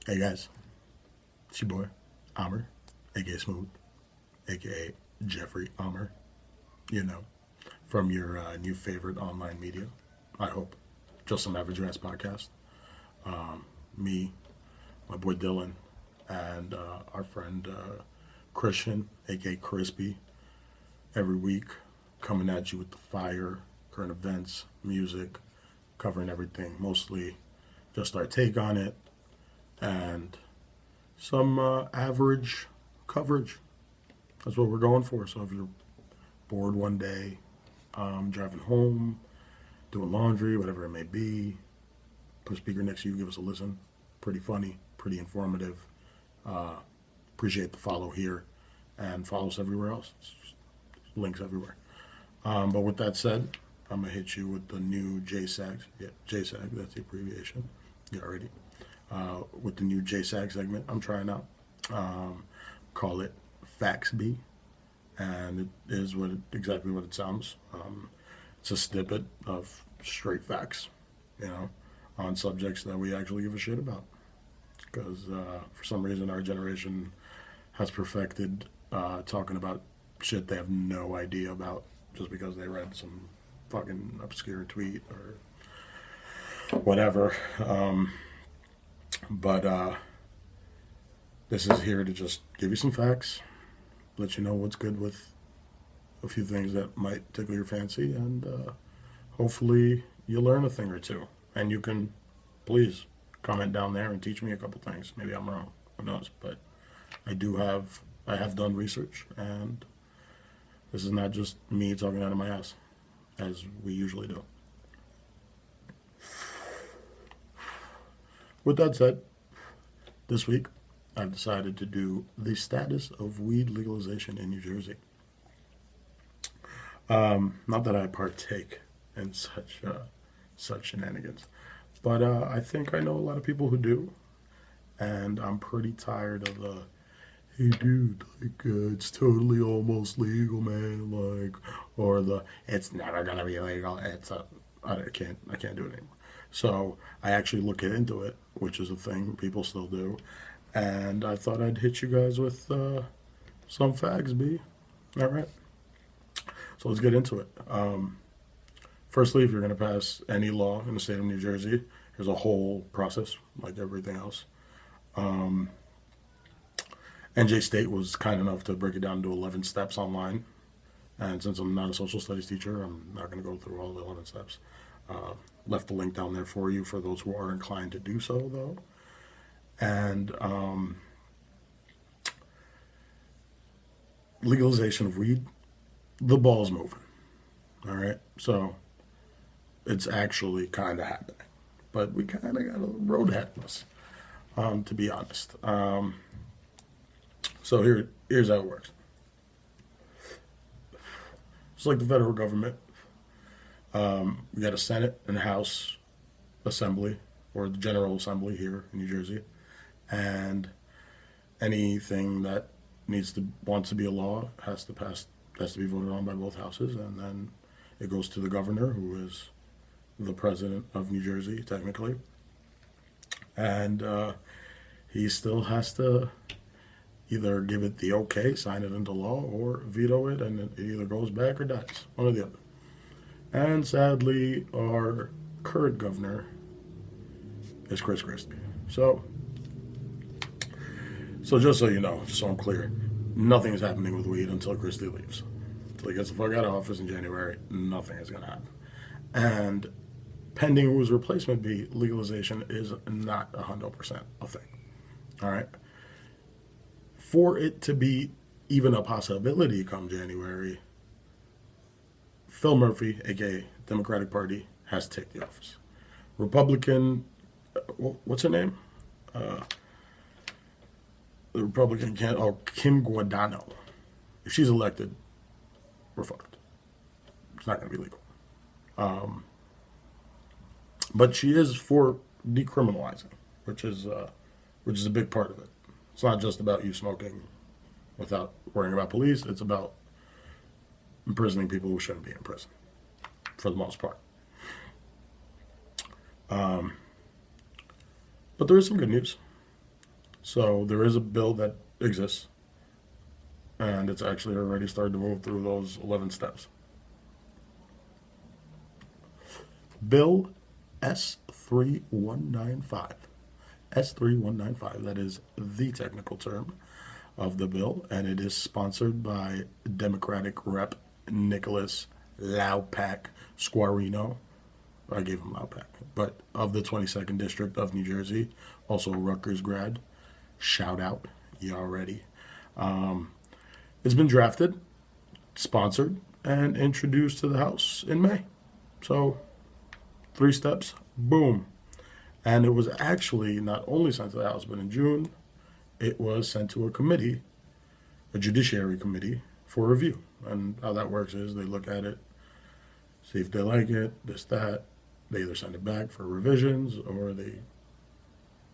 Hey guys, it's your boy, Amr, aka Smooth, aka Jeffrey Amr, you know, from your new favorite online media, I hope. Just Some Average Rants podcast. Me, my boy Dylan, and our friend Christian, aka Crispy, every week coming at you with the fire, current events, music, covering everything, mostly just our take on it, and some average coverage. That's what we're going for. So if you're bored one day, driving home, doing laundry, whatever it may be, put a speaker next to you, give us a listen. Pretty funny, pretty informative. Uh, Appreciate the follow here and follow us everywhere else. It's just links everywhere. But with that said, I'm going to hit you with the new JSAG. Yeah, JSAG, that's the abbreviation. You already. With the new JSAG segment I'm trying out. Call it FactsBe, and it is exactly what it sounds. It's a snippet of straight facts, you know, on subjects that we actually give a shit about. Because for some reason our generation has perfected talking about shit they have no idea about just because they read some fucking obscure tweet or whatever. But this is here to just give you some facts, let you know what's good with a few things that might tickle your fancy, and hopefully you learn a thing or two. And you can, please, comment down there and teach me a couple things. Maybe I'm wrong. Who knows? But I have done research, and this is not just me talking out of my ass, as we usually do. With that said, this week I've decided to do the status of weed legalization in New Jersey. Not that I partake in such shenanigans, but I think I know a lot of people who do, and I'm pretty tired of the "hey dude, like it's totally almost legal, man," like, or the "it's never gonna be legal." I can't do it anymore. So I actually look into it, which is a thing people still do, and I thought I'd hit you guys with some FactsBe. All right, so let's get into it. Firstly, if you're going to pass any law in the state of New Jersey, there's a whole process, like everything else. NJ State was kind enough to break it down to 11 steps online. And since I'm not a social studies teacher, I'm not going to go through all the 11 steps. Left the link down there for you for those who are inclined to do so, though. And legalization of weed, the ball's moving. All right? So it's actually kind of happening. But we kind of got a road ahead of us, to be honest. So here's how it works. Just like the federal government, we got a Senate and a House Assembly, or the General Assembly here in New Jersey, and anything that wants to be a law has to be voted on by both houses, and then it goes to the governor, who is the president of New Jersey technically, and he still has to either give it the okay, sign it into law, or veto it, and it either goes back or dies, one or the other. And sadly, our current governor is Chris Christie. So just so you know, just so I'm clear, nothing is happening with weed until Christie leaves. Until he gets the fuck out of office in January, nothing is going to happen. And pending whose replacement be, legalization is not 100% a thing. All right? For it to be even a possibility come January, Phil Murphy, aka Democratic Party, has to take the office. Republican, what's her name? The Republican Kim Guadagno. If she's elected, we're fucked. It's not going to be legal. But she is for decriminalizing, which is a big part of it. It's not just about you smoking without worrying about police. It's about imprisoning people who shouldn't be in prison, for the most part. But there is some good news. So there is a bill that exists, and it's actually already started to move through those 11 steps. Bill S3195. S3195, that is the technical term of the bill, and it is sponsored by Democratic Rep. Nicholas Laupak Squarino. I gave him Laupak, but of the 22nd District of New Jersey, also a Rutgers grad. Shout out, you already. It's been drafted, sponsored, and introduced to the House in May. So, 3 steps, boom. And it was actually not only sent to the House, but in June, it was sent to a committee, a judiciary committee, for review. And how that works is they look at it, see if they like it, this, that. They either send it back for revisions or they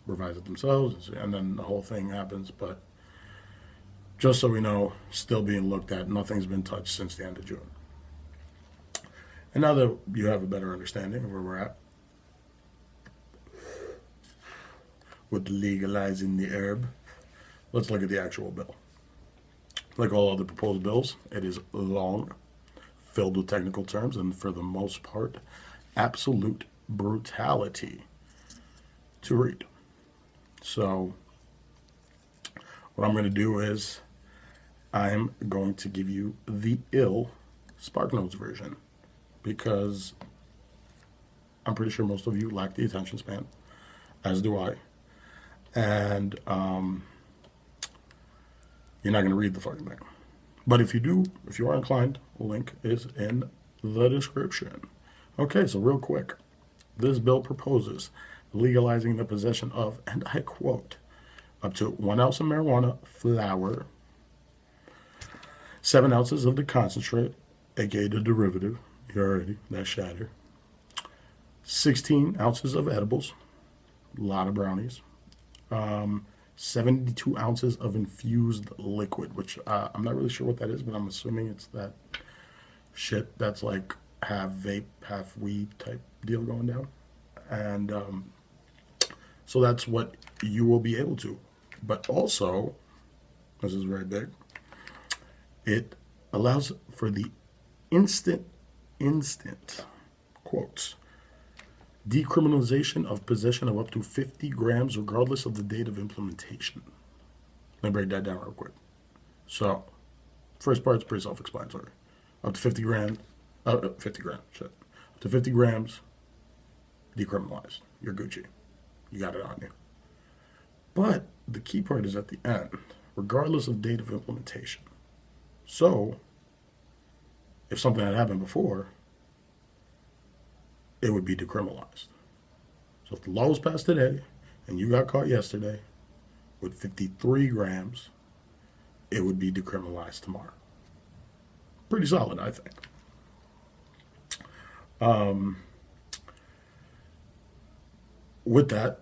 revise it themselves, and then the whole thing happens. But just so we know, still being looked at, nothing's been touched since the end of June. And now that you have a better understanding of where we're at with legalizing the herb, let's look at the actual bill. Like all other proposed bills, it is long, filled with technical terms, and for the most part, absolute brutality to read. So, what I'm going to do is I'm going to give you the ill SparkNotes version, because I'm pretty sure most of you lack the attention span, as do I. And you're not going to read the fucking thing. But if you do, if you are inclined, the link is in the description. Okay, so real quick. This bill proposes legalizing the possession of, and I quote, up to 1 ounce of marijuana flower, 7 ounces of the concentrate, aka the derivative, you already, that shatter, 16 ounces of edibles, a lot of brownies, 72 ounces of infused liquid, which I'm not really sure what that is, but I'm assuming it's that shit that's like half vape, half weed type deal going down. And so that's what you will be able to. But also, this is very big, it allows for the instant, quotes, decriminalization of possession of up to 50 grams regardless of the date of implementation. Let me break that down real quick. So, first part's pretty self-explanatory. Up to 50 grams, up to 50 grams, decriminalized. You're Gucci. You got it on you. But the key part is at the end, regardless of date of implementation. So, if something had happened before, it would be decriminalized. So if the law was passed today and you got caught yesterday with 53 grams, it would be decriminalized tomorrow. Pretty solid, I think. With that,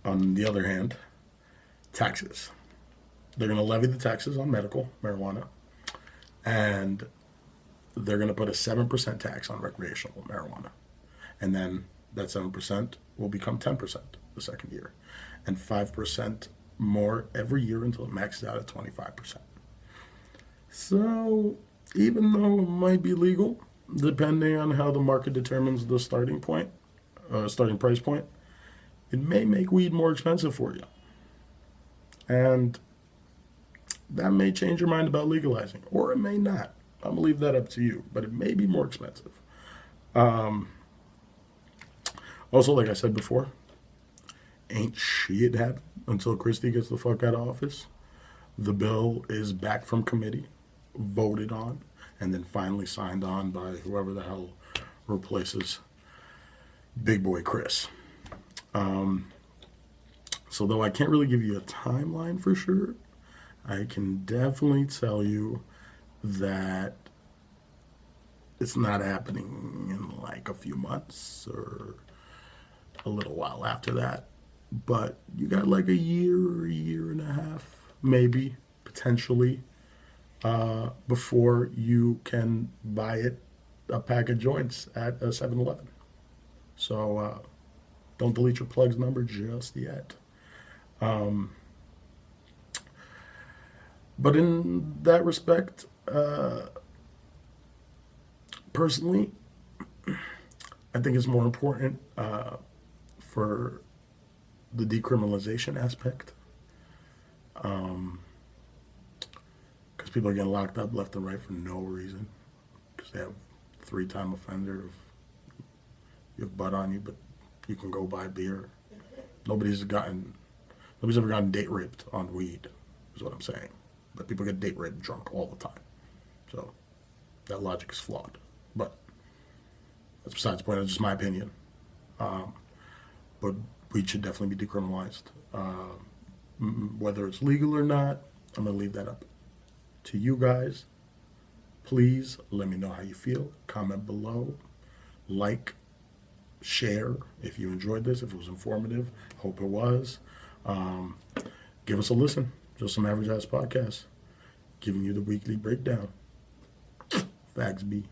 on the other hand, taxes. They're going to levy the taxes on medical marijuana, and they're going to put a 7% tax on recreational marijuana. And then that 7% will become 10% the second year, and 5% more every year until it maxes out at 25%. So even though it might be legal, depending on how the market determines the starting price point, it may make weed more expensive for you. And that may change your mind about legalizing, or it may not. I'm going to leave that up to you, but it may be more expensive. Also, like I said before, ain't shit happen until Christie gets the fuck out of office. The bill is back from committee, voted on, and then finally signed on by whoever the hell replaces Big Boy Chris. So though I can't really give you a timeline for sure, I can definitely tell you that it's not happening in like a few months or a little while after that. But you got like a year and a half, maybe, potentially, before you can buy it, a pack of joints at a 7-Eleven. So don't delete your plugs number just yet. But in that respect, personally, I think it's more important for the decriminalization aspect, because people are getting locked up left and right for no reason, because they have 3-time offender. You have butt on you, but you can go buy beer. Nobody's ever gotten date raped on weed, is what I'm saying. But people get date raped drunk all the time. So that logic is flawed. But that's besides the point. It's just my opinion. But weed should definitely be decriminalized. Whether it's legal or not, I'm going to leave that up to you guys. Please let me know how you feel. Comment below. Like, share if you enjoyed this, if it was informative. Hope it was. Give us a listen. Just some average ass podcast, giving you the weekly breakdown. FactsBe.